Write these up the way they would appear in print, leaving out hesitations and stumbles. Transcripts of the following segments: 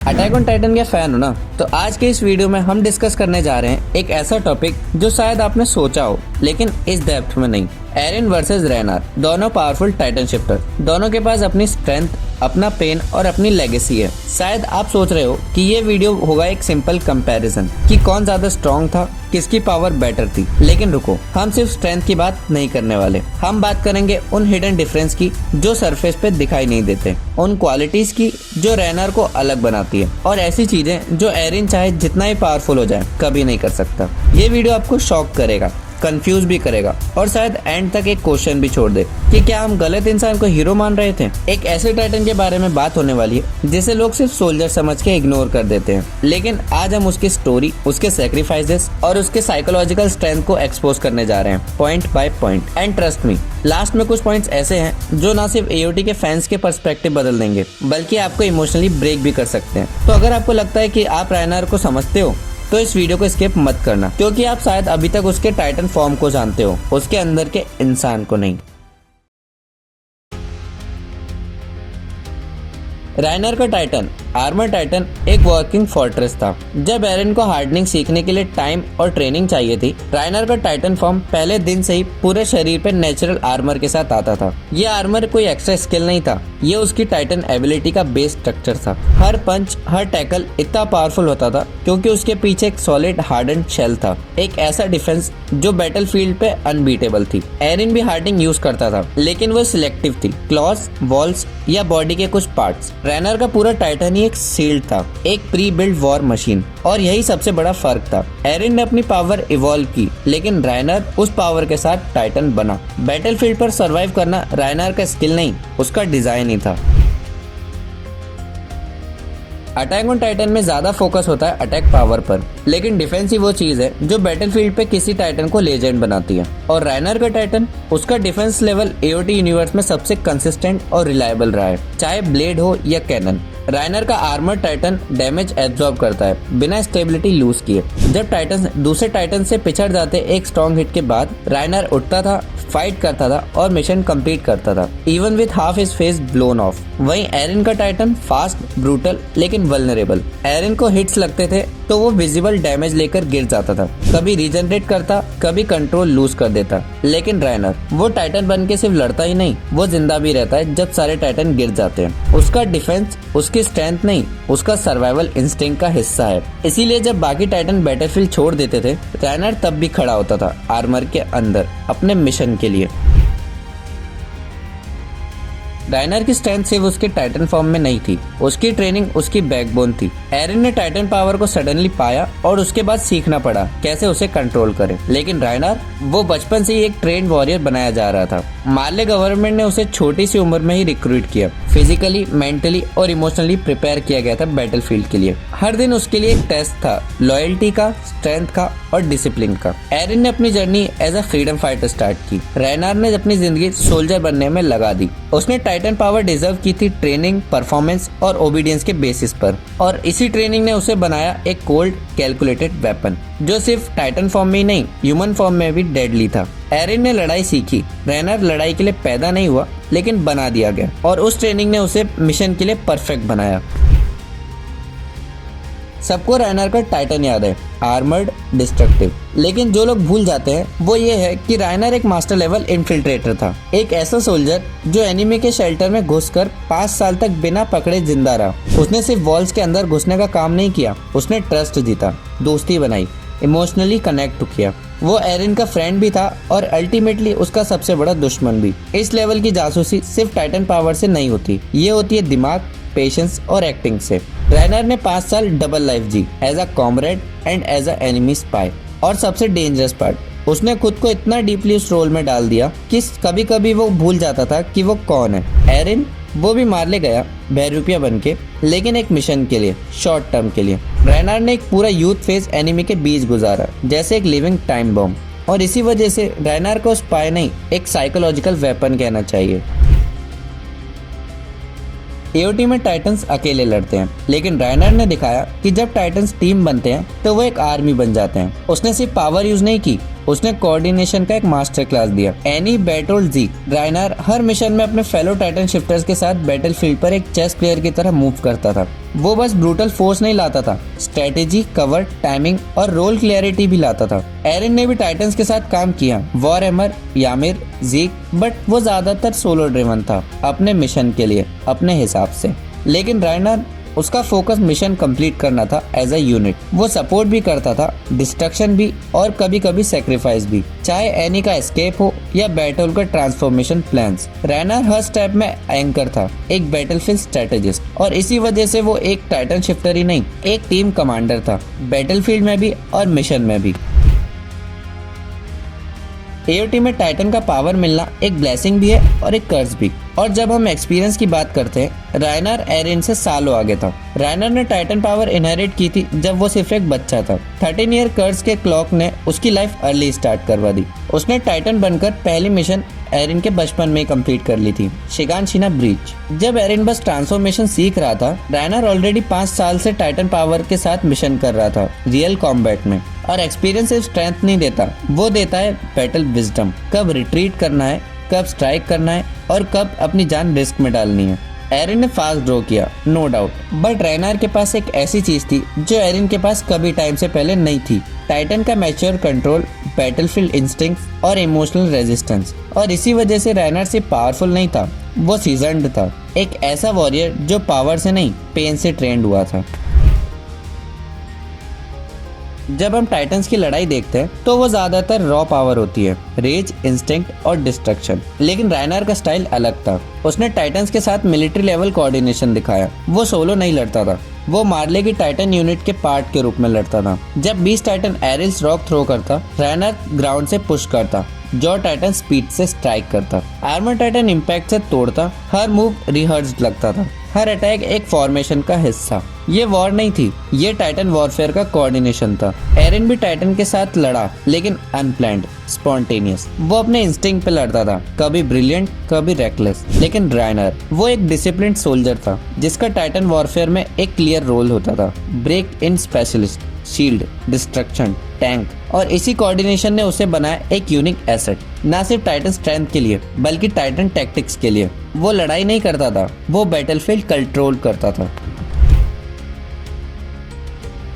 Attack on Titan के fan हो ना, तो आज के इस वीडियो में हम डिस्कस करने जा रहे हैं एक ऐसा टॉपिक जो शायद आपने सोचा हो लेकिन इस डेप्थ में नहीं। एरिन वर्सेस रेनार, दोनों पावरफुल टाइटन शिफ्टर, दोनों के पास अपनी स्ट्रेंथ, अपना पेन और अपनी लेगेसी है। शायद आप सोच रहे हो कि ये वीडियो होगा एक सिंपल कंपैरिजन कि कौन ज्यादा स्ट्रॉन्ग था, किसकी पावर बेटर थी। लेकिन रुको, हम सिर्फ स्ट्रेंथ की बात नहीं करने वाले। हम बात करेंगे उन हिडन डिफरेंस की जो सरफेस पे दिखाई नहीं देते, उन क्वालिटीज की जो रेनार को अलग बनाती है, और ऐसी चीजें जो एरिन चाहे जितना ही पावरफुल हो जाए कभी नहीं कर सकता। ये वीडियो आपको शॉक करेगा, कंफ्यूज भी करेगा और शायद एंड तक एक क्वेश्चन भी छोड़ दे कि क्या हम गलत इंसान को हीरो मान रहे थे। एक ऐसे टाइटन के बारे में बात होने वाली है जिसे लोग सिर्फ सोल्जर समझ के इग्नोर कर देते हैं, लेकिन आज हम उसकी स्टोरी, उसके सैक्रिफाइसेस और उसके साइकोलॉजिकल स्ट्रेंथ को एक्सपोज करने जा रहे हैं point by point. And trust me, last में कुछ पॉइंट्स ऐसे हैं जो ना सिर्फ एओटी के फैंस के पर्सपेक्टिव बदल देंगे बल्कि आपको इमोशनली ब्रेक भी कर सकते हैं। तो अगर आपको लगता है कि आप रेनार को समझते हो तो इस वीडियो को स्किप मत करना, क्योंकि आप शायद अभी तक उसके टाइटन फॉर्म को जानते हो, उसके अंदर के इंसान को नहीं। रेनार का टाइटन, आर्मर टाइटन, एक वर्किंग फोर्ट्रेस था। जब एरिन को हार्डनिंग सीखने के लिए टाइम और ट्रेनिंग चाहिए थी, रेनार का टाइटन फॉर्म पहले दिन से ही पूरे शरीर पे नेचुरल आर्मर के साथ आता था। ये आर्मर कोई एक्स्ट्रा स्किल नहीं था, ये उसकी टाइटन एबिलिटी का बेस स्ट्रक्चर था। हर पंच, हर टैकल इतना पावरफुल होता था क्योंकि उसके पीछे एक सॉलिड हार्डन शेल था, एक ऐसा डिफेंस जो बैटलफील्ड पे अनबीटेबल थी। एरिन भी हार्डनिंग यूज करता था, लेकिन वो सिलेक्टिव थी, क्लॉज, वॉल्स या बॉडी के कुछ पार्ट्स। रेनार का पूरा टाइटन ही एक सील्ड था, एक प्री बिल्ड वॉर मशीन, और यही सबसे बड़ा फर्क था। एरिन ने अपनी पावर इवॉल्व की, लेकिन रेनार उस पावर के साथ टाइटन बना। बैटलफील्ड पर सरवाइव करना रेनार का स्किल नहीं, उसका डिजाइन ही था। अटैक ऑन टाइटन में ज्यादा फोकस होता है अटैक पावर पर, लेकिन डिफेंस ही वो चीज है जो बैटलफील्ड पे किसी टाइटन को लेजेंड बनाती है। और रेनार का टाइटन, उसका डिफेंस लेवल एओटी यूनिवर्स में सबसे कंसिस्टेंट और रिलायबल रहा है, चाहे ब्लेड हो या कैनन। रेनार का आर्मर टाइटन डैमेज एब्जॉर्ब करता है बिना स्टेबिलिटी लूज किए। जब टाइटन दूसरे टाइटन से पिछड़ जाते एक स्ट्रॉन्ग हिट के बाद, रेनार उठता था, फाइट करता था और मिशन कंप्लीट करता था, even with half his face blown of. वहीं एरिन का टाइटन फास्ट, ब्रूटल लेकिन वल्नरेबल। एरिन को हिट्स लगते थे तो वो विजिबल डैमेज लेकर गिर जाता था, कभी रीजनरेट करता, कभी कंट्रोल लूज कर देता। लेकिन रेनार, वो टाइटन बन के सिर्फ लड़ता ही नहीं, वो जिंदा भी रहता है जब सारे टाइटन गिर जाते हैं। उसका डिफेंस उसकी स्ट्रेंथ नहीं, उसका सर्वाइवल इंस्टिंक्ट का हिस्सा है। इसीलिए जब बाकी टाइटन बैटलफील्ड छोड़ देते थे, रेनार तब भी खड़ा होता था आर्मर के अंदर अपने मिशन के लिए। रेनार की स्ट्रेंथ सिर्फ उसके टाइटन फॉर्म में नहीं थी, उसकी ट्रेनिंग उसकी बैकबोन थी। एरिन ने टाइटन पावर को सडनली पाया और उसके बाद सीखना पड़ा कैसे उसे कंट्रोल करे। लेकिन रेनार, वो बचपन से ही एक ट्रेन वॉरियर बनाया जा रहा था। मार्ले गवर्नमेंट ने उसे छोटी सी उम्र में ही रिक्रूट किया, फिजिकली, मेंटली और इमोशनली प्रिपेयर किया गया था बैटलफील्ड के लिए। हर दिन उसके लिए एक टेस्ट था, लॉयल्टी का, स्ट्रेंथ का और डिसिप्लिन का। एरिन ने अपनी journey as a freedom fighter start की। रेनार ने अपनी जिंदगी सोल्जर बनने में लगा दी। उसने टाइटन पावर डिजर्व की थी ट्रेनिंग, परफॉर्मेंस और ओबीडियंस के बेसिस पर, और इसी ट्रेनिंग ने उसे बनाया एक कोल्ड, कैलकुलेटेड वेपन जो सिर्फ टाइटन फॉर्म में ही नहीं, ह्यूमन फॉर्म में भी डेडली था। एरिन ने लड़ाई सीखी। रेनार लड़ाई के लिए पैदा नहीं हुआ, लेकिन बना दिया गया, और उस ट्रेनिंग ने उसे मिशन के लिए परफेक्ट बनाया। सबको रेनार का टाइटन याद है, आर्मर्ड, डिस्ट्रक्टिव, लेकिन जो लोग भूल जाते हैं वो ये है कि रेनार एक मास्टर लेवल इन्फिल्ट्रेटर था, एक ऐसा सोल्जर जो एनिमी के शेल्टर में घुसकर 5 साल तक बिना पकड़े जिंदा रहा। उसने सिर्फ वॉल्स के अंदर घुसने का काम नहीं किया, उसने ट्रस्ट जीता, दोस्ती बनाई, इमोशनली कनेक्ट किया। वो एरिन का फ्रेंड भी था और अल्टीमेटली उसका सबसे बड़ा दुश्मन भी। इस लेवल की जासूसी सिर्फ टाइटन पावर से नहीं होती, ये होती है दिमाग, पेशेंस और एक्टिंग से। रेनार ने 5 साल डबल लाइफ जी, as a comrade and as a enemy spy. और सबसे डेंजरस पार्ट, उसने खुद को इतना डीपली उस रोल में डाल दिया कि कभी कभी वो भूल जाता था कि वो कौन है। एरिन, वो भी मार ले गया बहरूपिया बन के, लेकिन एक मिशन के लिए, शॉर्ट टर्म के लिए। रेनार ने एक पूरा यूथ फेज एनिमी के बीच गुजारा, जैसे एक लिविंग टाइम बॉम्ब, और इसी वजह से रेनार को स्पाई नहीं, एक साइकोलॉजिकल वेपन कहना चाहिए। एओटी में टाइटन्स अकेले लड़ते हैं, लेकिन रेनार ने दिखाया कि जब टाइटन्स टीम बनते हैं तो वो एक आर्मी बन जाते हैं। उसने सिर्फ पावर यूज नहीं की, उसने कोऑर्डिनेशन का एक मास्टर क्लास दिया। एनी बेटोल्ड जी, राइनर हर मिशन में अपने फेलो टाइटन शिफ्टर्स के साथ बैटलफील्ड पर एक चेस प्लेयर की तरह मूव करता था। वो बस ब्रूटल फोर्स नहीं लाता था, स्ट्रेटेजी, कवर, टाइमिंग और रोल क्लियरिटी भी लाता था। एरिन ने भी टाइटन्स के साथ काम किया, वॉरहैमर, यामिर, ज़ीक, बट वो ज्यादातर सोलो ड्रिवन था, अपने मिशन के लिए, अपने हिसाब से। लेकिन राइनर, उसका फोकस मिशन कंप्लीट करना था एज अ यूनिट। वो सपोर्ट भी करता था, डिस्ट्रक्शन भी और कभी कभी सेक्रीफाइस भी, चाहे एनी का एस्केप हो या बैटल का ट्रांसफॉर्मेशन प्लान्स। राइनर हर स्टेप में एंकर था, एक बैटलफील्ड स्ट्रेटेजिस्ट, और इसी वजह से वो एक टाइटन शिफ्टर ही नहीं, एक टीम कमांडर था, बैटलफील्ड में भी और मिशन में भी। एओटी में टाइटन का पावर मिलना एक ब्लेसिंग भी है और एक कर्ज भी। और जब हम एक्सपीरियंस की बात करते हैं, राइनर एरिन से सालों आगे था। राइनर ने टाइटन पावर इनहेरिट की थी जब वो सिर्फ एक बच्चा था। 13 ईयर कर्ज के क्लॉक ने उसकी लाइफ अर्ली स्टार्ट करवा दी। उसने टाइटन बनकर पहली मिशन एरिन के बचपन में कंप्लीट कर ली थी, शिगानशीना ब्रीच। जब एरिन बस ट्रांसफॉर्मेशन सीख रहा था, राइनर ऑलरेडी 5 साल से टाइटन पावर के साथ मिशन कर रहा था रियल कॉम्बैट में। और एक्सपीरियंस सिर्फ स्ट्रेंथ नहीं देता, वो देता है बैटल विजडम, कब रिट्रीट करना है, कब स्ट्राइक करना है और कब अपनी जान रिस्क में डालनी है। एरिन ने फास्ट ड्रॉ किया, नो डाउट, बट राइनर के पास एक ऐसी चीज थी जो एरिन के पास कभी टाइम से पहले नहीं थी, टाइटन का मैच्योर कंट्रोल, बैटलफील्ड इंस्टिंक्ट और इमोशनल रेजिस्टेंस। और इसी वजह से राइनर सिर्फ पावरफुल नहीं था, वो सीजन्ड था, एक ऐसा वॉरियर जो पावर से नहीं, पेन से ट्रेंड हुआ था। जब हम टाइटन्स की लड़ाई देखते हैं तो वो ज्यादातर रॉ पावर होती है, रेज, इंस्टिंक्ट और डिस्ट्रक्शन। लेकिन राइनर का स्टाइल अलग था। उसने टाइटन्स के साथ मिलिट्री लेवल कोऑर्डिनेशन दिखाया। वो सोलो नहीं लड़ता था, वो मार्ले की टाइटन यूनिट के पार्ट के रूप में लड़ता था। जब beast Titan arils rock throw करता, राइनर ग्राउंड से पुश करता, जो टाइटन स्पीड से स्ट्राइक करता, आर्मर टाइटन इम्पैक्ट से तोड़ता। हर मूव रिहर्स्ड लगता था, हर अटैक एक फॉर्मेशन का हिस्सा। ये वॉर नहीं थी, ये टाइटन वॉरफेयर का कोऑर्डिनेशन था। एरिन भी टाइटन के साथ लड़ा, लेकिन अनप्लान्ड, स्पॉन्टेनियस। वो अपने इंस्टिंक्ट पे लड़ता था, कभी ब्रिलियंट, कभी रेकलेस। लेकिन राइनर, वो एक डिसिप्लिन्ड सोल्जर था, जिसका टाइटन वॉरफेयर में एक क्लियर रोल होता था, break in specialist, shield, destruction, tank. और इसी कोऑर्डिनेशन ने उसे बनाया एक यूनिक एसेट, ना सिर्फ टाइटन स्ट्रेंथ के लिए बल्कि टाइटन टैक्टिक्स के लिए। वो लड़ाई नहीं करता था, वो बैटलफील्ड कंट्रोल करता था।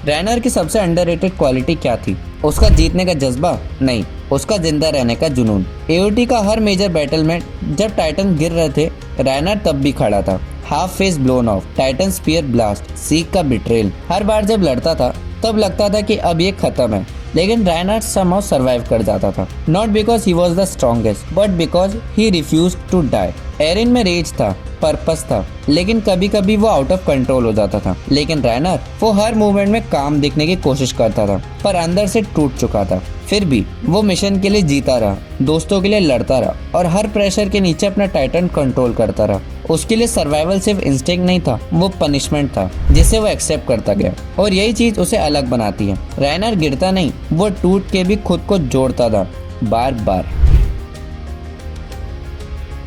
राइनर की सबसे अंडररेटेड क्वालिटी क्या थी? उसका जीतने का जज्बा नहीं, उसका जिंदा रहने का जुनून। एओटी का हर मेजर बैटल में जब टाइटन गिर रहे थे, राइनर तब भी खड़ा था। Half face blown off, titan spear blast, Zeke का बिट्रेल। हर बार जब लड़ता था तब लगता था कि अब ये खत्म है, लेकिन राइनर समहाउ सरवाइव कर जाता था। Not because he was the strongest, but because he refused to die. Eren में रेज था, पर्पस था, लेकिन कभी कभी वो आउट ऑफ कंट्रोल हो जाता था। लेकिन राइनर, वो हर मूवमेंट में काम दिखने की कोशिश करता था, पर अंदर से टूट चुका था। फिर भी वो मिशन के लिए जीता रहा, दोस्तों के लिए लड़ता रहा और हर प्रेशर के नीचे अपना टाइटन कंट्रोल करता रहा। उसके लिए सर्वाइवल सिर्फ इंस्टिंक्ट नहीं था, वो पनिशमेंट था जिसे वो एक्सेप्ट करता गया। और यही चीज उसे अलग बनाती है। राइनर गिरता नहीं, वो टूट के भी खुद को जोड़ता था, बार बार।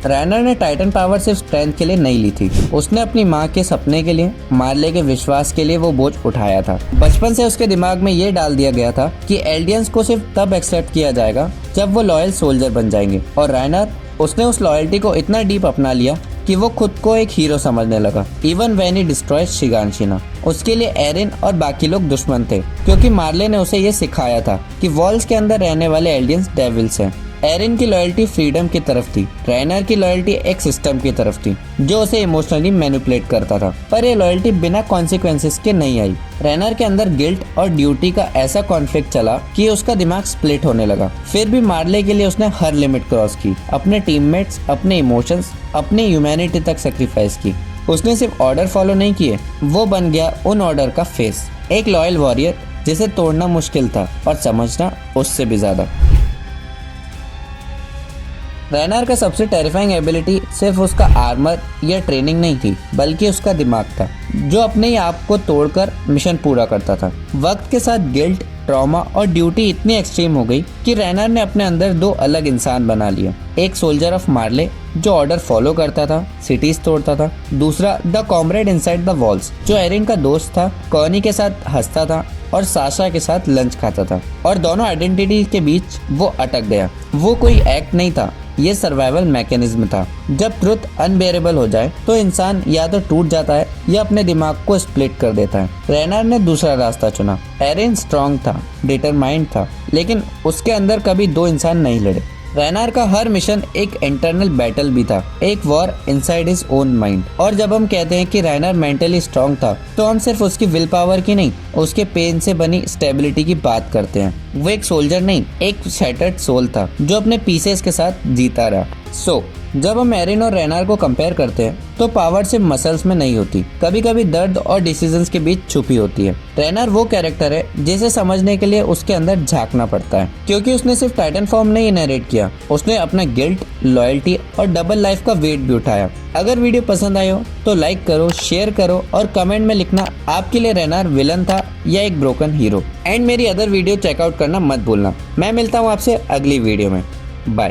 राइनर ने टाइटन पावर सिर्फ स्ट्रेंथ के लिए नहीं ली थी, उसने अपनी माँ के सपने के लिए, मार्ले के विश्वास के लिए वो बोझ उठाया था। बचपन से उसके दिमाग में ये डाल दिया गया था कि एल्डियंस को सिर्फ तब एक्सेप्ट किया जाएगा जब वो लॉयल सोल्जर बन जाएंगे। और राइनर, उसने उस लॉयल्टी को इतना डीप अपना लिया कि वो खुद को एक हीरो समझने लगा। इवन व्हेन ही डिस्ट्रॉयड शिगानशीना, उसके लिए एरिन और बाकी लोग दुश्मन थे, क्योंकि मार्ले ने उसे ये सिखाया था कि वॉल्स के अंदर रहने वाले एल्डियंस डेविल्स हैं। एरिन की लॉयल्टी फ्रीडम की तरफ थी, राइनर की लॉयल्टी एक सिस्टम की तरफ थी जो उसे इमोशनली मैनिपुलेट करता था। पर ये लॉयल्टी बिना कॉन्सिक्वेंसेस के नहीं आई। राइनर के अंदर गिल्ट और ड्यूटी का ऐसा कॉन्फ्लिक्ट चला कि उसका दिमाग स्प्लिट होने लगा। फिर भी मार्ले के लिए उसने हर लिमिट क्रॉस की, अपने टीममेट्स, अपने इमोशंस, अपनी ह्यूमैनिटी तक सेक्रीफाइस की। उसने सिर्फ ऑर्डर फॉलो नहीं किए, वो बन गया उन ऑर्डर का फेस, एक लॉयल वॉरियर जिसे तोड़ना मुश्किल था और समझना उससे भी ज्यादा। राइनर का सबसे टेरिफाइंग एबिलिटी सिर्फ उसका आर्मर या ट्रेनिंग नहीं थी, बल्कि उसका दिमाग था, जो अपने ही आप को तोड़कर मिशन पूरा करता था। वक्त के साथ गिल्ट, ट्रॉमा और ड्यूटी इतनी एक्सट्रीम हो गई कि राइनर ने अपने अंदर दो अलग इंसान बना लिया। एक सोल्जर ऑफ मार्ले जो ऑर्डर फॉलो करता था, सिटीज तोड़ता था। दूसरा the comrade inside the walls, जो एरिन का दोस्त था, कॉनी के साथ हंसता था, और साशा के साथ लंच खाता था और दोनों आइडेंटिटी के बीच वो अटक गया। वो कोई एक्ट नहीं था, ये सर्वाइवल मैकेनिज्म था। जब ट्रुथ अनबेरेबल हो जाए तो इंसान या तो टूट जाता है या अपने दिमाग को स्प्लिट कर देता है। रेनर ने दूसरा रास्ता चुना। एरिन स्ट्रॉन्ग था, डिटरमाइंड था, लेकिन उसके अंदर कभी दो इंसान नहीं लड़े। रेनर का हर मिशन एक इंटरनल बैटल भी था, एक war inside his own mind. और जब हम कहते हैं कि रेनर मेंटली स्ट्रॉन्ग था, तो हम सिर्फ उसकी विल पावर की नहीं, उसके पेन से बनी स्टेबिलिटी की बात करते हैं। वो एक सोल्जर नहीं, एक शैटर्ड सोल था जो अपने पीसेस के साथ जीता रहा। जब हम एरिन और रेनर को कंपेयर करते हैं तो पावर सिर्फ मसल्स में नहीं होती, कभी कभी दर्द और डिसीजंस के बीच छुपी होती है। रेनर वो कैरेक्टर है जिसे समझने के लिए उसके अंदर झांकना पड़ता है, क्योंकि उसने सिर्फ टाइटन फॉर्म नहीं इनहेरिट किया, उसने अपना गिल्ट, लॉयल्टी और डबल लाइफ का वेट भी उठाया। अगर वीडियो पसंद आई हो तो लाइक करो, शेयर करो और कमेंट में लिखना आपके लिए रेनर विलन था या एक ब्रोकन हीरो। एंड मेरी अदर वीडियो चेकआउट करना मत भूलना। मैं मिलता हूँ आपसे अगली वीडियो में। बाय।